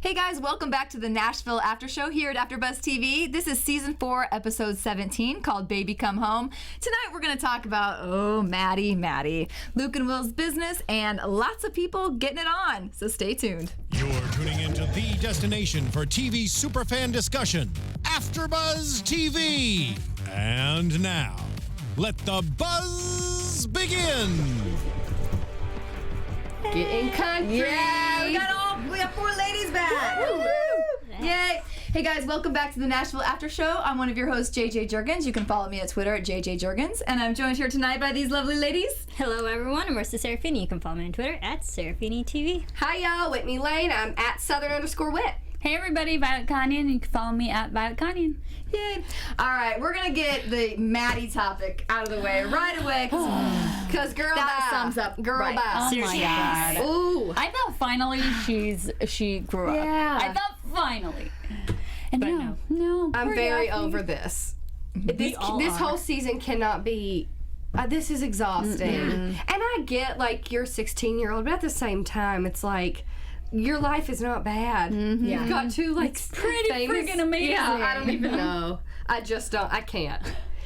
Hey guys, welcome back to the Nashville After Show here at AFTERBUZZ TV. This is Season 4, Episode 17, called Baby Come Home. Tonight we're going to talk about, Maddie, Luke and Will's business, and lots of people getting it on. So stay tuned. You're tuning into the destination for TV superfan discussion, AFTERBUZZ TV. And now, let the buzz begin. Getting country. Yeah, we have 4 ladies back. Woo! Yay. Hey guys, welcome back to the Nashville After Show. I'm one of your hosts, JJ Jurgens. You can follow me at Twitter at JJ Jurgens. And I'm joined here tonight by these lovely ladies. Hello everyone, I'm Marisa Serafini. You can follow me on Twitter at Serafini TV. Hi y'all, Whitney Lane. I'm at Southern_Wit. Hey everybody, Violet Kanian. You can follow me at Violet Kanian. Yay. All right, we're going to get the Maddie topic out of the way right away. Because girl That bye. sums up girl Right. bye. Oh my god. Ooh. I thought finally she grew up. Yeah. I thought finally. And But no. I'm poor very Daphne. over this. This all are. whole season cannot be. This is exhausting. And I get like you're a 16-year-old, but at the same time, it's like your life is not bad. Yeah. You've got 2 like pretty famous- freaking amazing. Yeah, I don't even know. I just don't. I can't.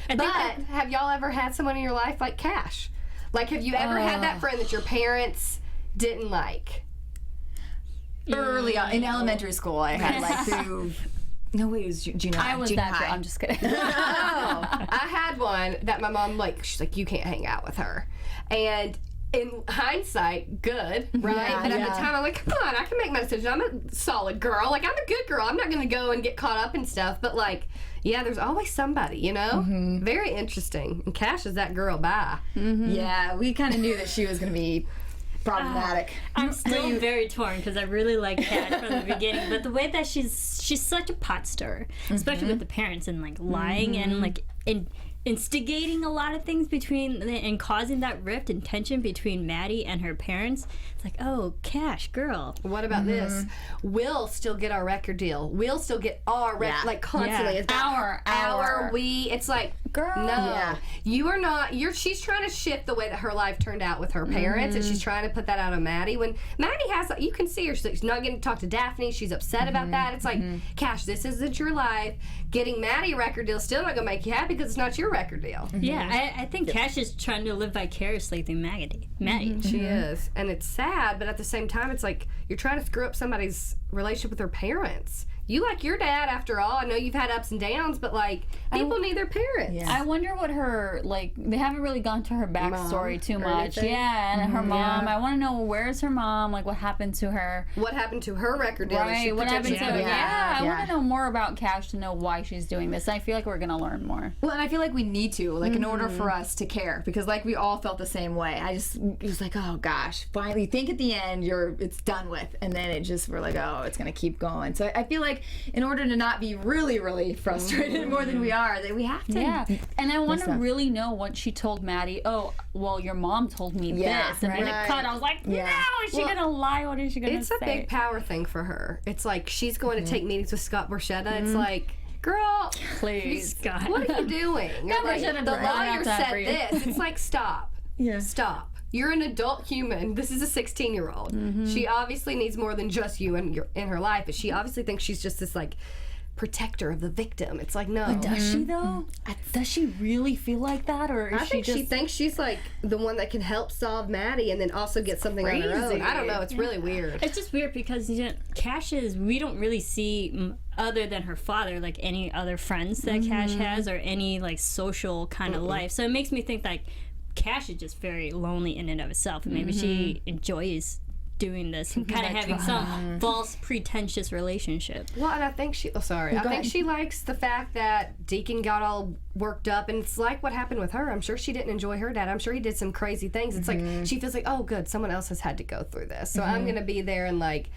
But have y'all ever had someone in your life like Cash? Like, have you ever had that friend that your parents didn't like? Early on, in elementary school, I had like through. No, wait, it was junior high. I was junior that high. girl. I'm just kidding. Oh, I had one that my mom she's like, you can't hang out with her. And in hindsight, good, right? Yeah, but at yeah. the time, I'm like, come on, I can make my decision. I'm a solid girl. Like, I'm a good girl. I'm not going to go and get caught up in stuff. But, like, yeah, there's always somebody, you know? Very interesting. And Cash is that girl, bye. Yeah, we kind of knew that she was going to be problematic. I'm still very torn because I really like Kat from the beginning, but the way that she's such a pot stirrer, especially with the parents and like lying and like instigating a lot of things and causing that rift and tension between Maddie and her parents. It's like, oh, Cash, girl. What about this? We'll still get our record deal. We'll still get our record, like, constantly. Yeah. It's about Our. we. It's like, Girl. no. Yeah. You are not. She's trying to shift the way that her life turned out with her parents, and she's trying to put that out on Maddie. When Maddie has, you can see her. She's not getting to talk to Daphne. She's upset about that. It's like, Cash, this isn't your life. Getting Maddie a record deal is still not going to make you happy because it's not your record deal. Yeah, I think Cash is trying to live vicariously through Maddie. She is. And it's sad, but at the same time, it's like you're trying to screw up somebody's relationship with their parents. You like your dad, after all. I know you've had ups and downs, but, like, people need their parents. Yeah. I wonder what her, like, they haven't really gone to her backstory too or much. anything? Yeah, and her mom. Yeah. I want to know, where's her mom? Like, what happened to her? What happened to her record deal? that she Right, what happened to her? potentially Yeah, could have? I want to know more about Cash to know why she's doing this. I feel like we're going to learn more. Well, and I feel like we need to, like, in order for us to care, because, like, we all felt the same way. It was like, oh gosh, finally, think at the end it's done with, and then we're like, oh, it's gonna keep going. So I feel like in order to not be really, really frustrated more than we are, that we have to. Yeah, and I want to stuff. really know what she told Maddie. Oh, well, your mom told me Yeah, this, and then right. it cut. I was like, Yeah. no, is she gonna lie? What is she gonna It's say? a big power thing for her. It's like she's going to take meetings with Scott Borchetta. It's like, girl, Please, God. what are you doing? Scott Like, Borchetta the brought out lawyer that said for you. this. It's like, stop. Yeah. Stop. You're an adult human. This is a 16-year-old. She obviously needs more than just you in her life, but she obviously thinks she's just this, like, protector of the victim. It's like, no. Does she though? Does she really feel like that, or is I think she she just? thinks she's like the one that can help solve Maddie and then also get something on her own. Crazy. I don't know. It's really weird. It's just weird because Cash we don't really see other than her father, like any other friends that Cash has or any like social kind of life. So it makes me think like Cash is just very lonely in and of itself, and maybe she enjoys doing this and kind of having some false pretentious relationship. Well, and I think I think she likes the fact that Deacon got all worked up, and it's like what happened with her. I'm sure she didn't enjoy her dad. I'm sure he did some crazy things. It's like she feels like, oh, good, someone else has had to go through this, so I'm gonna be there and like.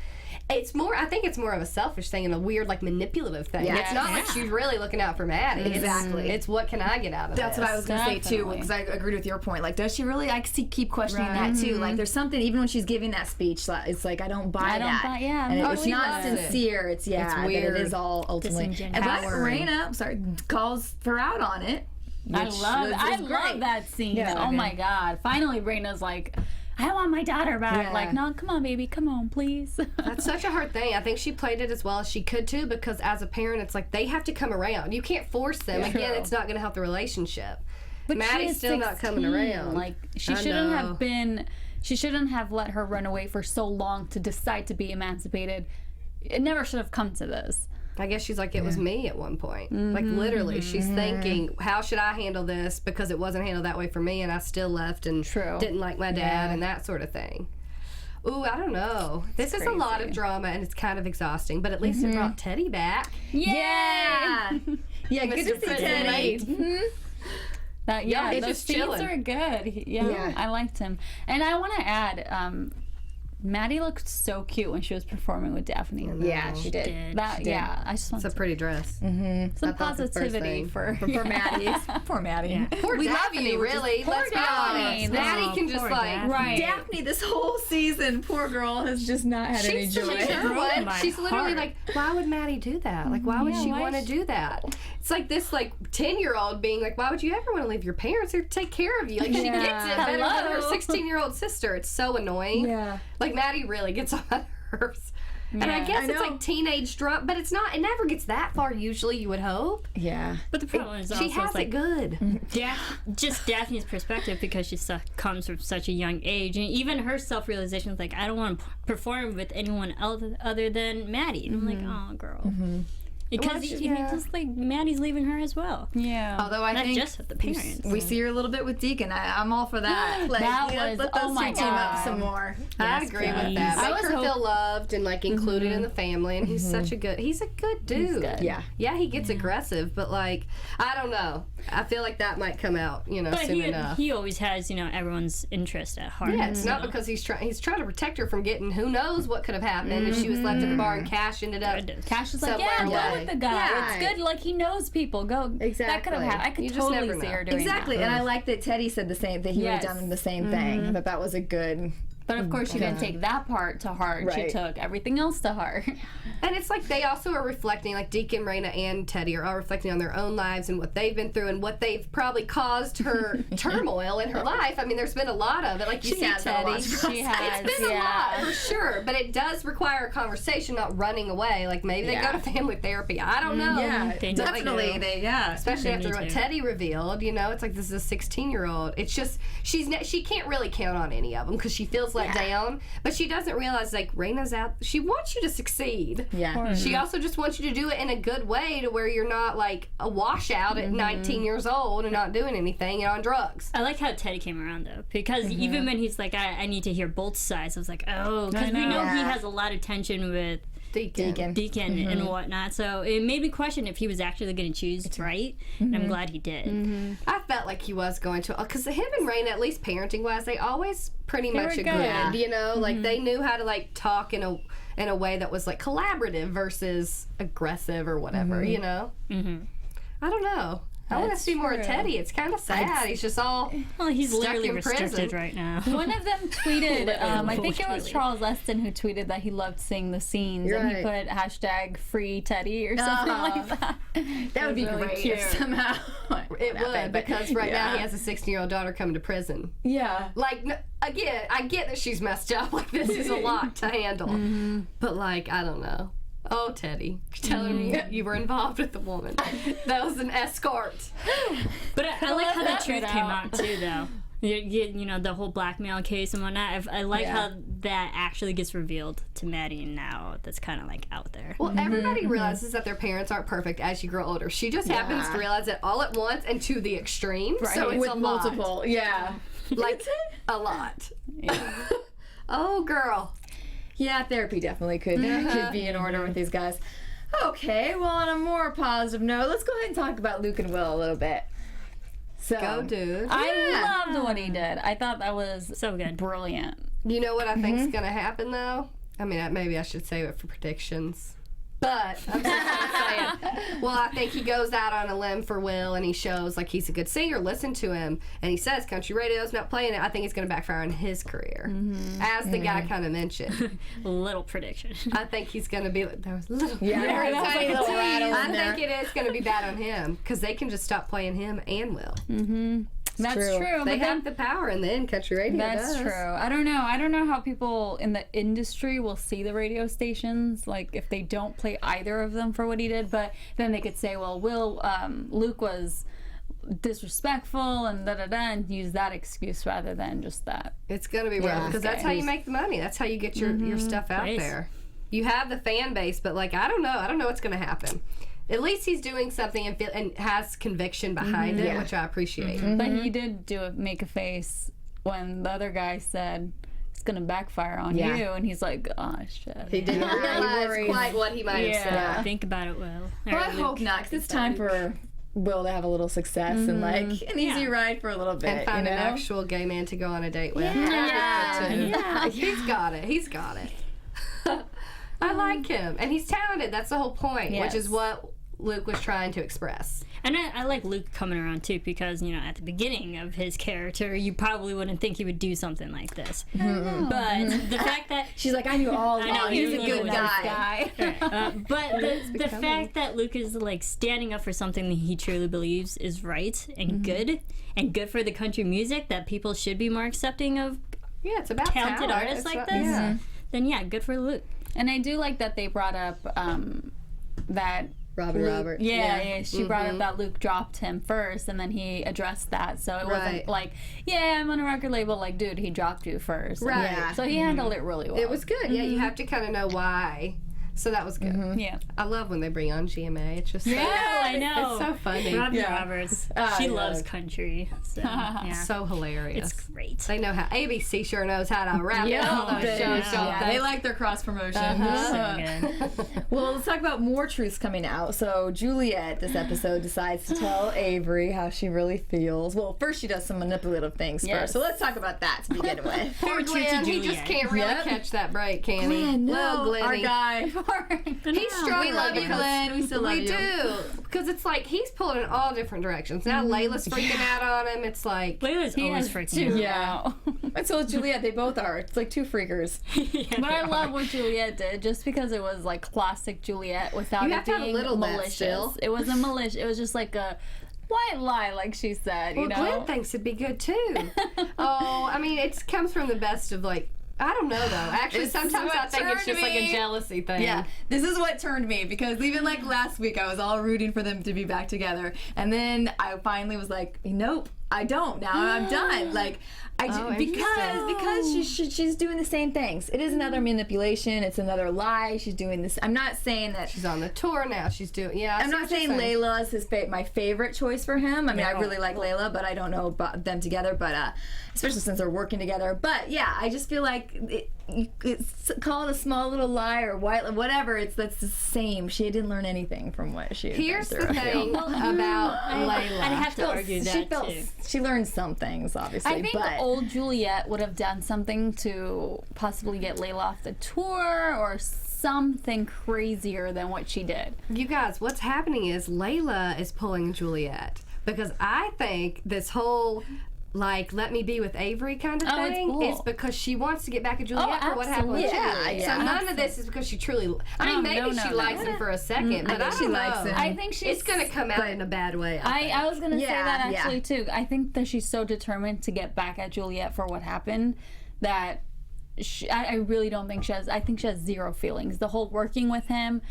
I think it's more of a selfish thing and a weird, like, manipulative thing. Yeah. It's not like she's really looking out for Maddie. Exactly. It's what can I get out of That's this? what I was going to say, too, Definitely. because I agreed with your point. Like, does she really? I keep questioning Right. that, too. Like, there's something, even when she's giving that speech, it's like, I don't buy that. Yeah, And no, it's she not doesn't. sincere. It's weird. that it is all ultimately. Disingenuous. And but Empowering. Raina, calls her out on it. I which love is I great. love that scene. Yeah, Oh okay. my god! Finally, Raina's like, I want my daughter back. Yeah. Like, no, come on, baby, come on, please. That's such a hard thing. I think she played it as well as she could too, because as a parent, it's like they have to come around. You can't force them. Again, it's not going to help the relationship. But Maddie's she is still not coming 16. around. Like, she I shouldn't know. have been. She shouldn't have let her run away for so long to decide to be emancipated. It never should have come to this. I guess she's like, it was me at one point. Like, literally, she's thinking, how should I handle this? Because it wasn't handled that way for me, and I still left and didn't like my dad and that sort of thing. Ooh, I don't know. This is a lot of drama, and it's kind of exhausting, but at least it brought Teddy back. Yeah. Yeah, good to see Mr. Teddy. Yeah, he's those just scenes chilling. are good. Yeah, I liked him. And I want to add, Maddie looked so cute when she was performing with Daphne. Yeah, she did. Yeah, I just want It's a pretty dress. some thought the first positivity thing. for Maddie. Poor Maddie. Poor We love Daphne, you, really. Let's be honest. Daphne. Maddie can just Poor like... Daphne. Right. Daphne, this whole season, poor girl, has just not had any She's joy. She's literally like, why would Maddie do that? Like, why would she why want to is do that? It's like this, like, 10-year-old being like, why would you ever want to leave your parents or take care of you? Like, she gets it better than her 16-year-old sister. It's so annoying. Yeah. Like, Maddie really gets on my nerves. And I Yeah. guess I it's know. like teenage drama, but it's not. It never gets that far. Usually, you would hope. Yeah. But the problem is She also has it's like it good. just Daphne's perspective, because she comes from such a young age, and even her self-realization is like, I don't want to perform with anyone else other than Maddie. And I'm like, oh, girl. Because just like Maddie's leaving her as well. Yeah. Although I Not think just with the parents. we see her a little bit with Deacon. I'm all for that. Like, That let was- those oh my two team up God. some more. I Yes, agree with please. that. I Make was her feel loved and like included in the family. And he's such a good. He's a good dude. Yeah. Yeah, he gets aggressive, but like I don't know. I feel like that might come out, But soon enough. he always has, everyone's interest at heart. Yeah, it's not because he's trying to protect her from getting who knows what could have happened if she was left at the bar and Cash ended up. Cash is like, somewhere yeah, go away. with the guy. Yeah. It's good. Like, he knows people. Go. That could Exactly. have happened. I could You just totally never see know. her doing Exactly. that. And I like that Teddy said the same, that he would Yes. have done the same thing. That was a good. But of course, she didn't take that part to heart. Right. She took everything else to heart. And it's like they also are reflecting, like Deacon, Rayna, and Teddy are all reflecting on their own lives and what they've been through and what they've probably caused her turmoil in her life. I mean, there's been a lot of it. Like you see has had a Teddy. lot to She has, It's been a lot, yeah. for sure. But it does require a conversation, not running away. Like maybe they go to family therapy. I don't know. They do. definitely. Especially They after need what to. Teddy revealed, it's like this is a 16-year-old. It's just she can't really count on any of them because she feels let down, but she doesn't realize like Rayna's out. She wants you to succeed. Yeah. She also just wants you to do it in a good way to where you're not like a washout at 19 years old and not doing anything and on drugs. I like how Teddy came around though, because even when he's like, I need to hear both sides, I was like, oh, because we know he has a lot of tension with Deacon and whatnot. So it made me question if he was actually going to choose right, and I'm glad he did. I felt like he was going to, because him and Rayna, at least parenting wise, they always pretty much were agreed. good. You know, like they knew how to like talk in a way that was like collaborative versus aggressive or whatever. You know. I don't know. I want to see more of Teddy. It's kind of sad. He's just all Well, he's stuck literally in restricted prison. right now. One of them tweeted, I think it was Literally. Charles Leston who tweeted that he loved seeing the scenes, and he put hashtag free Teddy or something like that. That would be really great cute. if somehow It would, because right now he has a 16-year-old daughter coming to prison. Yeah. Like, again, I get that she's messed up. Like, this is a lot to handle. But, like, I don't know. Oh, Teddy, you're telling me you were involved with the woman. That was an escort. But I like how the that truth bit came out. out too, though. You know, the whole blackmail case and whatnot. I like how that actually gets revealed to Maddie now. That's kind of like out there. Well, everybody realizes that their parents aren't perfect as you grow older. She just happens to realize it all at once and to the extreme. So it's with a multiple. Yeah. lot. Like, a lot. Oh, girl. Yeah, therapy definitely could be in order with these guys. Okay, well, on a more positive note, let's go ahead and talk about Luke and Will a little bit. So, Go, dude. I loved what he did. I thought that was So good. brilliant. You know what I think's going to happen, though? I mean, maybe I should save it for predictions. But I'm just going to say it. Well, I think he goes out on a limb for Will, and he shows like he's a good singer. Listen to him, and he says country radio's not playing it. I think it's going to backfire on his career, as the guy kind of mentioned. Little prediction. I think he's going to be. There was a little. Yeah, that was like a little rattle I in there. think it is going to be bad on him because they can just stop playing him and Will. That's true. true. They but have the power in the end. Country radio That's does. true. I don't know how people in the industry will see the radio stations, like if they don't play either of them for what he did, but then they could say, well, Luke was disrespectful and and use that excuse rather than just that. It's gonna be rough because that's how you make the money. That's how you get your stuff out there. You have the fan base, but like I don't know what's gonna happen. At least he's doing something and has conviction behind it, which I appreciate. But he did make a face when the other guy said it's gonna backfire on you, and he's like, oh shit. He didn't realize quite what he might have said. Think about it, Will. Well, I hope not, 'cause it's time for Will to have a little success and like an easy ride for a little bit, and find an actual gay man to go on a date with. Yeah. He's got it. I like him, and he's talented. That's the whole point, which is what Luke was trying to express. And I like Luke coming around too, because at the beginning of his character, you probably wouldn't think he would do something like this. But the fact that she's like, I knew all along he's a good guy. But the fact that Luke is like standing up for something that he truly believes is right and good for the country music, that people should be more accepting of. Yeah, it's about talented artists like this. Then good for Luke. And I do like that they brought up that Robert. Yeah, she brought up that Luke dropped him first, and then he addressed that. So it wasn't like, I'm on a record label. Like, dude, he dropped you first. Right. Yeah. So he handled it really well. It was good. Yeah, you have to kind of know why. So that was good. Yeah. I love when they bring on GMA. It's just I know. It's so funny. Robbie Roberts. She loves country. So, so hilarious. It's great. They know how. ABC sure knows how to wrap all those shows. They like their cross promotion. So good. Well, let's talk about more truths coming out. So Juliette, this episode, decides to tell Avery how she really feels. Well, first she does some manipulative things first. So let's talk about that to begin with. Poor Glenn, he just can't really catch that break, can he? Glenn, no, Glenny. our guy. He's struggling. We love you, Glenn. We still love you. We do. Because it's like he's pulling in all different directions. Now Layla's freaking out on him. It's like... Layla's always freaking out. Yeah. And so is Juliette. They both are. It's like two freakers. But I love what Juliette did, just because it was like classic Juliette without it being malicious. It wasn't malicious. It was just like a white lie, like she said, Well, Glenn thinks it'd be good too. I mean, it comes from the best of like... I don't know though. Actually, sometimes I think it's just like a jealousy thing. Yeah, this is what turned me, because even like last week I was all rooting for them to be back together, and then I finally was like, nope, I don't. Now I'm done. Like, because she's doing the same things. It is another manipulation. It's another lie. She's doing this. I'm not saying that she's on the tour now. She's doing. Yeah, I'm not saying Layla is my favorite choice for him. I mean, I really like Layla, but I don't know about them together. But especially since they're working together. But yeah, I just feel like it's call it a small little lie or white, whatever. That's the same. She didn't learn anything from what she. Here's the thing about Layla. I'd have to argue that too. She learned some things, obviously. I think old Juliette would have done something to possibly get Layla off the tour or something crazier than what she did. You guys, what's happening is Layla is pulling Juliette, because I think this whole like let me be with Avery kind of thing is because she wants to get back at Juliette for what happened with Julie. So none of this is because she truly. I mean, maybe she likes him for a second, but I think she likes him. I think it's going to come out in a bad way. I was going to say that actually too. I think that she's so determined to get back at Juliette for what happened that. I really don't think she has. I think she has zero feelings. The whole working with him,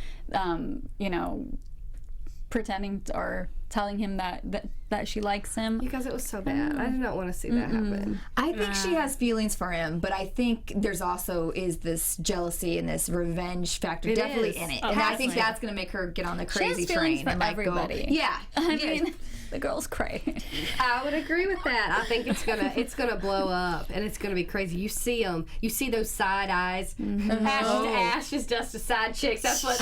pretending or telling him that she likes him. Because it was so bad. I did not want to see that happen. I think she has feelings for him, but I think there's also is this jealousy and this revenge factor definitely in it. And I think that's going to make her get on the crazy train. For everybody. Yeah. I mean, the girl's crazy. I would agree with that. I think it's gonna blow up and it's gonna be crazy. You see them. You see those side eyes. Ashes, dust to side chicks. That's what.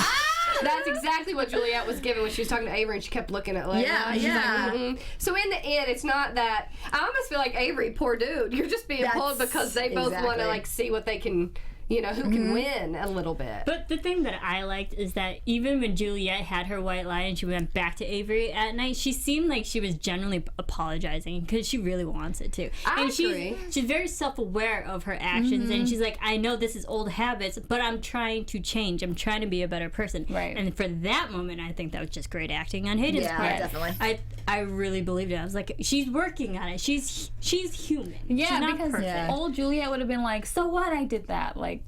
That's exactly what Juliette was giving when she was talking to Avery, and she kept looking at Layla. Like, So in the end, it's not that. I almost feel like Avery, poor dude. You're just being pulled because they both want to like see what they can. who can win a little bit. But the thing that I liked is that even when Juliette had her white lie and she went back to Avery at night, she seemed like she was generally apologizing because she really wants it to. I and agree. She's very self-aware of her actions, and she's like, I know this is old habits, but I'm trying to change. I'm trying to be a better person. Right. And for that moment, I think that was just great acting on Hayden's part. Definitely. I really believed it. I was like, she's working on it. She's human. Yeah, she's not because perfect. old Juliette would have been like, so what? I did that. Like,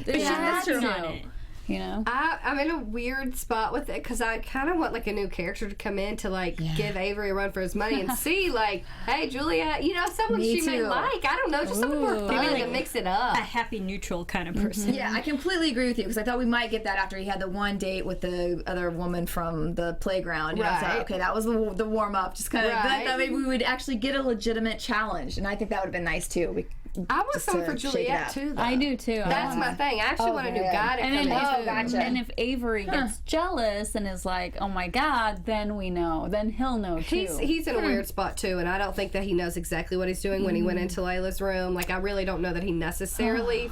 But she's that's working true. on it. You know? I'm in a weird spot with it because I kind of want like a new character to come in to like give Avery a run for his money and see like, hey, Juliette, someone Me she may too. like. I don't know, just something more fun Maybe to like mix it up. A happy neutral kind of person. Yeah, I completely agree with you because I thought we might get that after he had the one date with the other woman from the playground. I thought, okay, that was the warm up, just kind of. Right. That maybe we would actually get a legitimate challenge, and I think that would have been nice too. I want just something to for shake it Juliette up. too. Though. I do too. That's my thing. I actually want a new guy to come in. gotcha. And if Avery gets jealous and is like, oh my God, then we know. Then he'll know too. He's in a weird spot too, and I don't think that he knows exactly what he's doing when he went into Layla's room. Like, I really don't know that he necessarily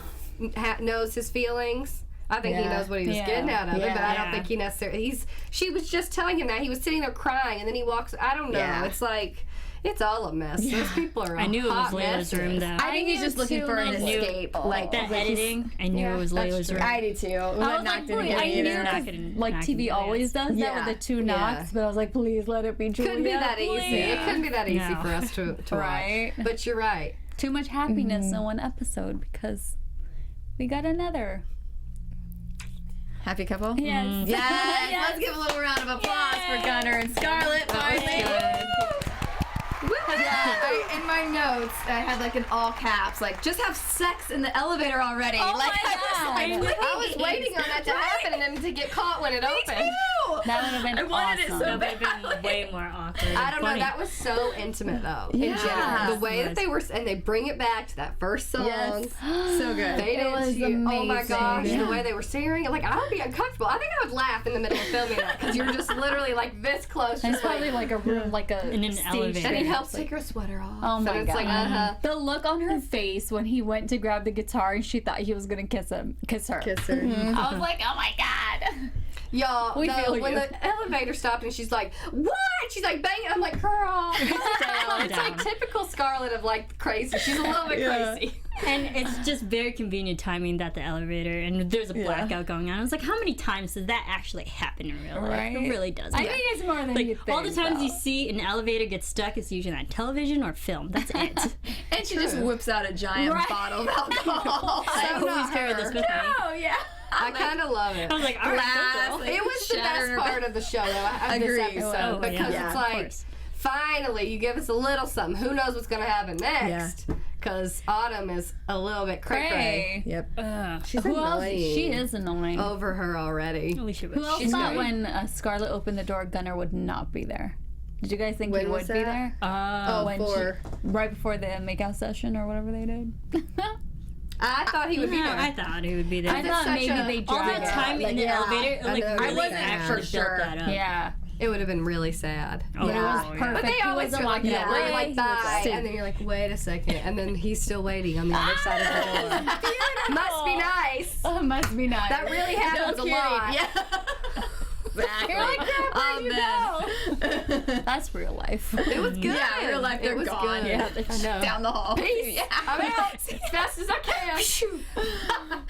knows his feelings. I think he knows what he was getting out of it, but I don't think he necessarily. She was just telling him that he was sitting there crying, and then he walks. I don't know. Yeah. It's like. It's all a mess. Those people are. I knew it was hot Layla's messes. room, though. I think he's just looking for an escape. Like That editing, I knew it was Layla's room. I do too. I was like, please, I knew Not because gonna- like not TV gonna always does that with the two knocks, Yeah. but I was like, please let it be Julia. Couldn't be that easy. please. It couldn't be that easy No. for us to Right. watch. But you're right. Too much happiness in one episode because we got another. Happy couple? Yes. Yes. Let's give a little round of applause for Gunnar and Scarlett. Finally. Yeah, in my notes, I had like in all caps, like, just have sex in the elevator already. Oh like, my God. I was waiting on that to happen and then to get caught when it opened. That would have been I wanted awesome. it so That would have been way more awkward. I don't know. Funny. That was so intimate, though. In Yeah. general, the way that they were, and they bring it back to that first song. Yes. So good. They It was did. Oh my amazing. gosh, Yeah. the way they were staring. Like, I would be uncomfortable. I think I would laugh in the middle of filming that because you're just literally like this close. It's Just probably like a room, like a In an stage elevator. and he show. helps take her sweater off. Oh my and it's God. like, uh-huh. The look on her face when he went to grab the guitar and she thought he was gonna kiss her. I was like, oh my God. Y'all, We feel when you. the elevator stopped and she's like, what? She's like banging. I'm like, girl. It's like typical Scarlett of like crazy. She's a little bit crazy. And it's just very convenient timing that the elevator and there's a blackout going on. I was like, how many times does that actually happen in real life? Right. It really does. I think it's more than you Like think. all the times you though. see an elevator get stuck, it's usually on television or film. That's it. And she just whips out a giant bottle of alcohol. I always carry this with me. Oh, yeah. I kind of love it. I was like, all right, Glass. go girl. It was the Shatter best her part of the show, though, of this Agreed. episode, Oh, yeah. because Yeah, it's of like, course. finally, you give us a little something. Who knows what's going to happen next? Because Autumn is a little bit cray-cray. Hey. Yep. She's Who else? annoying. She is annoying. Over her already. Alicia Who was. else She's thought good. when Scarlett opened the door, Gunnar would not be there? Did you guys think he When would was be that? there? Oh, for... Right before the makeout session or whatever they did. I thought he would be Yeah, there. I thought he would be there. I thought such maybe a- they all dragged that it. time in the elevator, it, like, I really wasn't actually for built sure. that up. Yeah. It would have been really sad. Oh, But it Yeah. was perfect. But they He always wasn't feel like, walking yeah, away. we're like, He was bye. like, And then you're like, wait a second. And then he's still waiting on the other side of the door. Must be nice. Oh, must be nice. That really happens a lot. Yeah. Exactly. You're like, crap, where'd you go? That's real life. It was good. Yeah, in real life, they're it was gone. good. Yeah, I know. Down the hall. Peace. Yeah. I'm out as fast as I can.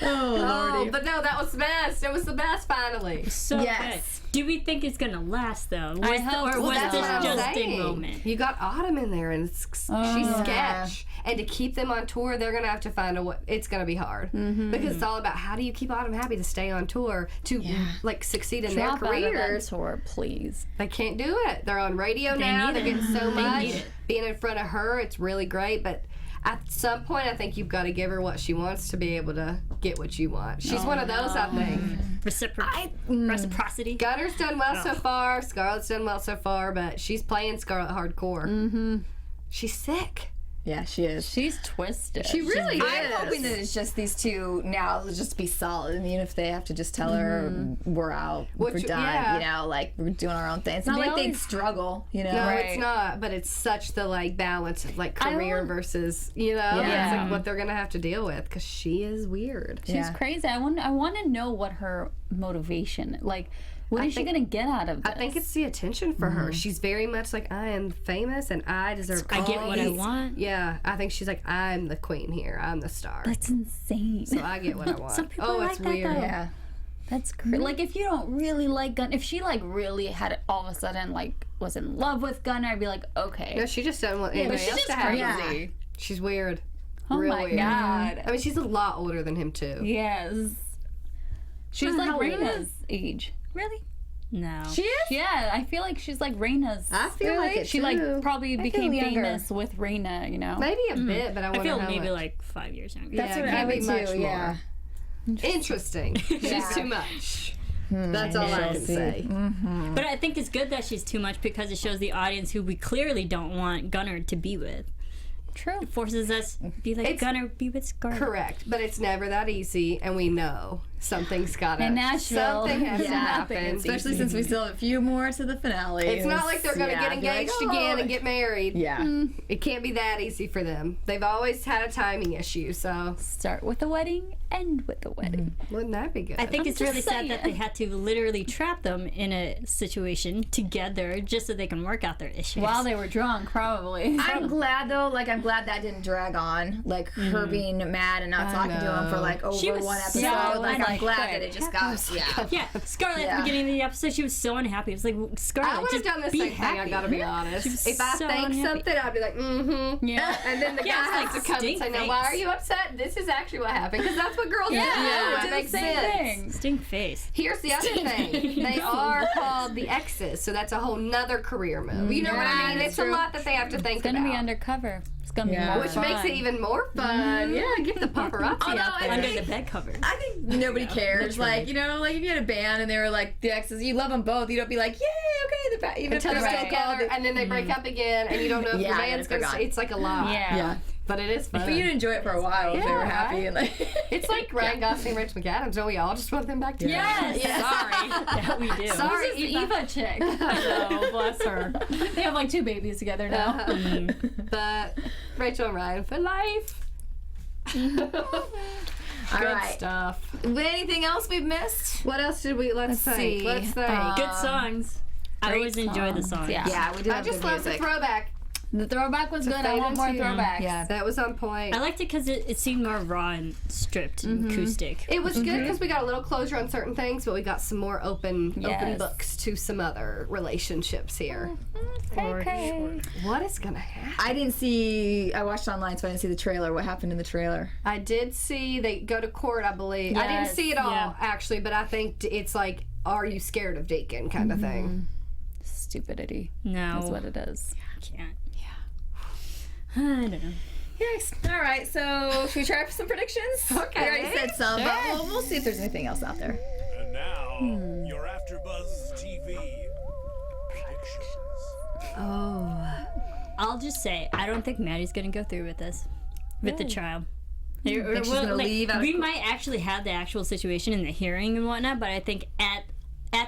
Oh, But no, that was the best. It was the best finally. So Yes. good. Do we think it's gonna last though? I Was hope or so. was That's this what I'm just saying. a moment? You got Autumn in there, and she's sketch. And to keep them on tour, they're gonna have to find a. It's gonna be hard because it's all about how do you keep Autumn happy to stay on tour to like succeed in Drop their out of that careers. tour, please. They can't do it. They're on radio now. need They're it. getting so much. need it. Being in front of her, it's really great. But at some point, I think you've got to give her what she wants to be able to get what you want. She's one of those, I think. Reciprocity. Gunner's done well so far. Scarlett's done well so far, but she's playing Scarlett hardcore. Mm-hmm. She's sick. Yeah, she is. She's twisted. She really is. I'm hoping that it's just these two now. They'll just be solid. I mean, if they have to just tell her we're out, we're done. You know, like we're doing our own thing. It's not like they'd struggle. You know, No, it's not. But it's such the like balance of like career versus it's like what they're gonna have to deal with because she is weird. She's crazy. I want to know what her motivation. Like, what is she gonna get out of this? I think it's the attention for her. She's very much like, I am famous and I deserve. I get what I want. Yeah, I think she's like, I'm the queen here. I'm the star. That's insane. So I get what I want. Some people like it's that, weird. though. Yeah. That's crazy. Like, if you don't really like Gunner, if she like really had all of a sudden like was in love with Gunner, I'd be like, okay. No, she just doesn't want anybody she's else just to have crazy. it. She's weird. Oh Real my weird. god. I mean, she's a lot older than him too. Yes. She's like How old Rayna's age. Really? No. She is. Yeah, I feel like she's like Rayna's. I feel like it she too. like probably became younger. famous with Rayna, you know. Maybe a bit, but I I wonder feel how maybe much. like 5 years younger. That's Yeah, what it I can't be would much too. more. Yeah. Interesting. She's too much. That's all I can say. But I think it's good that she's too much because it shows the audience who we clearly don't want Gunner to be with. True. It forces us to be like, Gunner, be with Scarlett. Correct, but it's never that easy, and we know something's gotta. In Nashville, something has to nothing happen. is Especially since we still have a few more to the finale. It's not like they're gonna get be like, engaged again and "Oh." get married. Yeah. It can't be that easy for them. They've always had a timing issue, so Start with the wedding, end with the wedding. wouldn't that be good? I think it's really sad saying. that they had to literally trap them in a situation together just so they can work out their issues. While they were drunk, probably. I'm glad though. Like I'm glad that didn't drag on. Like her being mad and not talking to him for like over She was one so episode. Like I'm unhappy. glad that it just got. Yeah. Yeah, Scarlett at the beginning of the episode, she was so unhappy. It was like, Scarlett, I would have just done the be same thing. I happy. gotta be honest. If I so think unhappy. something, I'd be like, mm-hmm. Yeah. And then the guy Yeah, has it's to come and stink say, "Now, why are you upset? This is actually what happened." Because that's what girls do. It makes sense. Stink face. Here's the other thing. They are called the exes, so that's a whole nother career move. You know what I mean? It's a lot that they have to think It's gonna about. be undercover. It's gonna be more Which fun. makes it even more fun. Yeah, get the paparazzi out there. Under the bed covers. I think nobody cares. Like you know, like if you had a band and they were like the exes, you love them both. You don't be like, yay, okay, the band. Even if Until they're they're still together, called. and then they break up again, and you don't know if the Yeah, band's they're gonna. gone. It's like a lot. Yeah. But it is fun. But you'd enjoy it for a while if they were Yeah, happy right? and like. It's like Ryan Gosling, Rich McAdams. Don't we all just want them back together? Yes. Sorry. Yeah, we do. Sorry, This is the Eva. Eva chick. Oh, bless her. They have like 2 babies together now. But Rachel and Ryan for life. All Good right. stuff. Anything else we've missed? What else did we? Let's think. see. Let's think. Good songs. I always enjoy the songs. Yeah. Yeah, we did. I have just good love the music. throwback. The throwback was good. I fade want more into- throwbacks. Yeah. That was on point. I liked it because it seemed more raw and stripped and acoustic. It was good because we got a little closure on certain things, but we got some more open Yes. books to some other relationships here. Okay. What is gonna happen? I didn't see. I watched online, so I didn't see the trailer. What happened in the trailer? I did see they go to court, I believe. I didn't Yes. see it all Yeah. actually, but I think it's like, are you scared of Deacon kind of thing. Stupidity. No. That's what it is. Can't. Yeah. I don't know. Yes. All right. So should we try for some predictions? Okay. We already said some, but we'll see if there's anything else out there. And now, your AfterBuzz TV predictions. I'll just say, I don't think Maddie's going to go through with this, with the trial. Think she's gonna leave out of we might actually have the actual situation in the hearing and whatnot, but I think at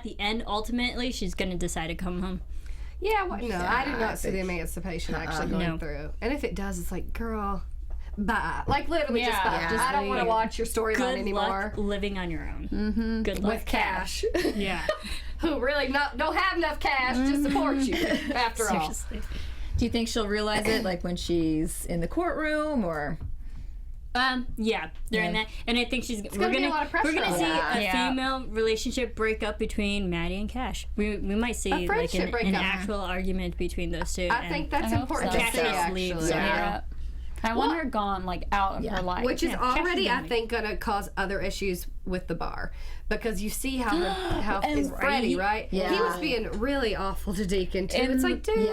the end, ultimately, she's going to decide to come home. Yeah, no, I did not see the emancipation actually going No. through. And if it does, it's like, girl, bye. Like literally just bye. Yeah, just I don't want to leave. watch your storyline Good anymore. luck living on your own. Mm-hmm. Good luck. With cash. Yeah. Who really don't have enough cash to support you after all. Seriously. Do you think she'll realize it, like when she's in the courtroom, or? Yeah, during that, and I think we're gonna be a lot of pressure we're gonna on see that. a Yeah. female relationship break up between Maddie and Cash. We might see like friendship an breakup. actual argument between those two. I think that's hope important so. to Cash say, just actually. leaves. Yeah. I want her gone, like, out of her life. Which is already, Cash I is think, going to cause other issues with the bar. Because you see how is Freddie, right? Yeah. He was being really awful to Deacon, too. It's like, dude,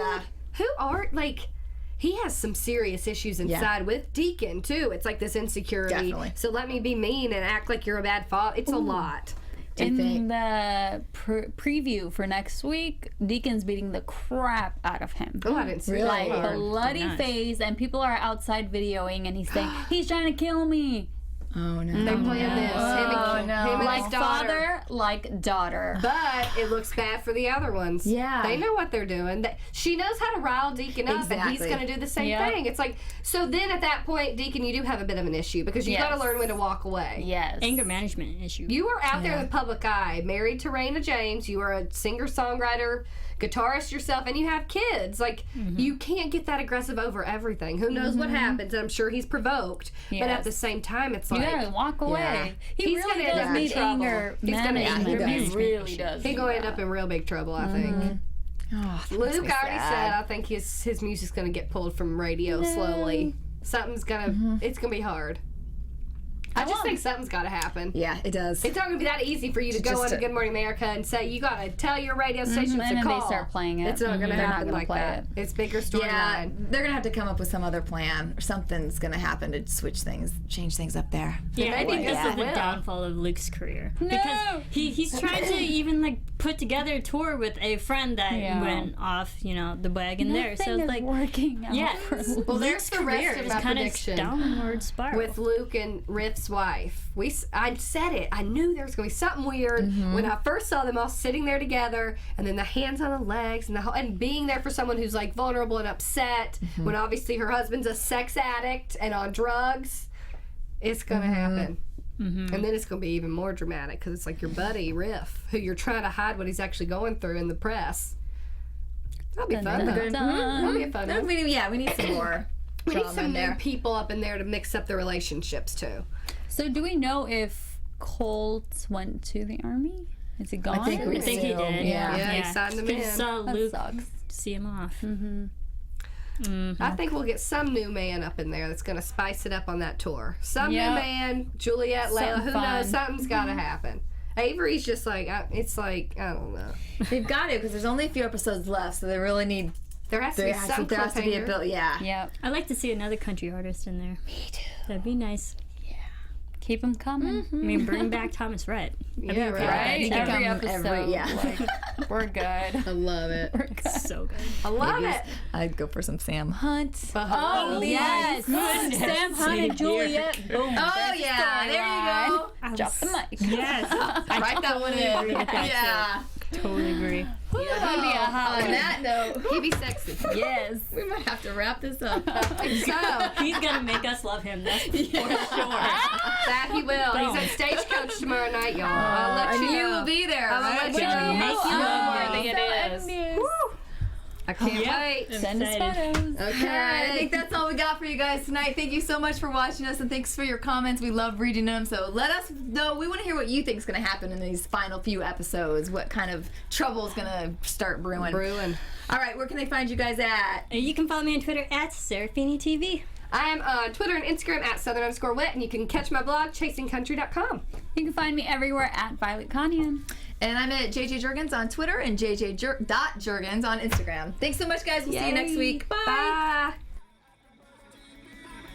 who are, like... He has some serious issues inside with Deacon, too. It's like this insecurity. Definitely. So let me be mean and act like you're a bad father. It's a lot. In the preview for next week, Deacon's beating the crap out of him. Oh, I didn't see Like, that. bloody face, and people are outside videoing, and he's saying, he's trying to kill me. Oh no. They planned this. Him and Like his daughter. father, like daughter. But it looks bad for the other ones. Yeah. They know what they're doing. She knows how to rile Deacon up, and he's Exactly. going to do the same Yep. thing. It's like, so then at that point, Deacon, you do have a bit of an issue because you've got to Yes. learn when to walk away. Yes. Anger management issue. You are out there in the public eye, married to Rayna Jaymes. You are a singer-songwriter, guitarist yourself, and you have kids. Like, you can't get that aggressive over everything. Who knows what happens? And I'm sure he's provoked. But at Yes. the same time, it's You like, gotta walk away. He He's really gonna end does up in need trouble. anger He's gonna- management. yeah, he He does. really does. he's going to end up in real big trouble, I think. Oh, that Luke makes me already sad. said, I think his music's going to get pulled from radio slowly. Something's going to, it's going to be hard. I just think something's got to happen. Yeah, it does. It's not going to be that easy for you to go Just on to to- Good Morning America and say, you got to tell your radio station and to then call. they start playing it. It's not going to They're not happen gonna like play that. it. It's bigger storyline. Yeah, they're gonna have to come up with some other plan, or something's gonna happen to switch things, change things up there. Yeah, I think this is the will. downfall of Luke's career. Because he's trying to even like put together a tour with a friend that went off, the wagon there. So it's like working out. yeah, Well, Luke's there's the career rest of is my kind of prediction. downward spiral. With Luke and Riff's wife. I said it. I knew there was going to be something weird when I first saw them all sitting there together, and then the hands on the legs, and being there for someone who's like vulnerable and upset when obviously her husband's a sex addict and on drugs. It's going to happen. And then it's going to be even more dramatic because it's like your buddy, Riff, who you're trying to hide what he's actually going through in the press. That'll be fun, though. That'll be a fun one. We need some more. We need drama some in new there. people up in there to mix up the relationships, too. So do we know if Colt went to the army? Is he gone? I think I think he so. did. Yeah. he signed them Just in. saw That Luke sucks. see him off. I think we'll get some new man up in there that's going to spice it up on that tour. Some new Yep. man, Juliette, Layla, Something who fun. knows? Something's got to happen. Avery's just like, it's like, I don't know. They've got to because there's only a few episodes left, so they really need. There has to be some there has to be a cliffhanger. bill. Yeah. Yep. I'd like to see another country artist in there. Me too. That'd be nice. Keep them coming. I mean, bring back Thomas Rhett. Yeah, right. Right? He can Every come episode. yeah. Like, we're good. I love it. So good. I love it. I'd go for some Sam Hunt. Oh, yes. Sam Hunt and Juliette. Boom. Oh yeah, there you go. Drop the mic. Yes. Write that one in. Yeah. Totally agree. That'd be a hot On that note, He'd be sexy. Yes. we might have to wrap this up. So, He's gonna make us love him. That's for sure. that he will. He's at Stagecoach tomorrow night, y'all. I'll let And you you know. will be there. I'll right? let you know. Make you Worthy love. it is. I can't wait. Send us Excited. photos. Okay, I think that's all we got for you guys tonight. Thank you so much for watching us, and thanks for your comments. We love reading them, so let us know. We want to hear what you think is going to happen in these final few episodes. What kind of trouble is going to start brewing. All right, where can they find you guys at? And you can follow me on Twitter at Serafini TV. I am on Twitter and Instagram at Southern_Wit, and you can catch my blog, chasingcountry.com. You can find me everywhere at Violet Kanian. And I'm at JJ Jurgens on Twitter and JJ.Jurgens on Instagram. Thanks so much, guys. We'll see you next week. Bye. Bye.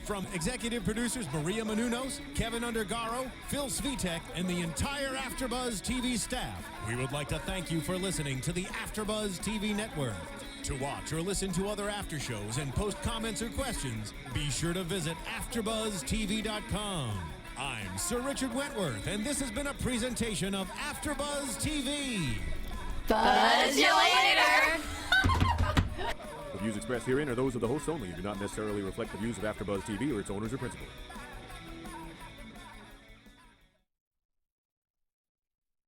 From executive producers Maria Menounos, Kevin Undergaro, Phil Svitek, and the entire AfterBuzz TV staff, we would like to thank you for listening to the AfterBuzz TV network. To watch or listen to other after shows and post comments or questions, be sure to visit AfterBuzzTV.com. I'm Sir Richard Wentworth, and this has been a presentation of AfterBuzz TV. Buzz you later. The views expressed herein are those of the hosts only and do not necessarily reflect the views of AfterBuzz TV or its owners or principals.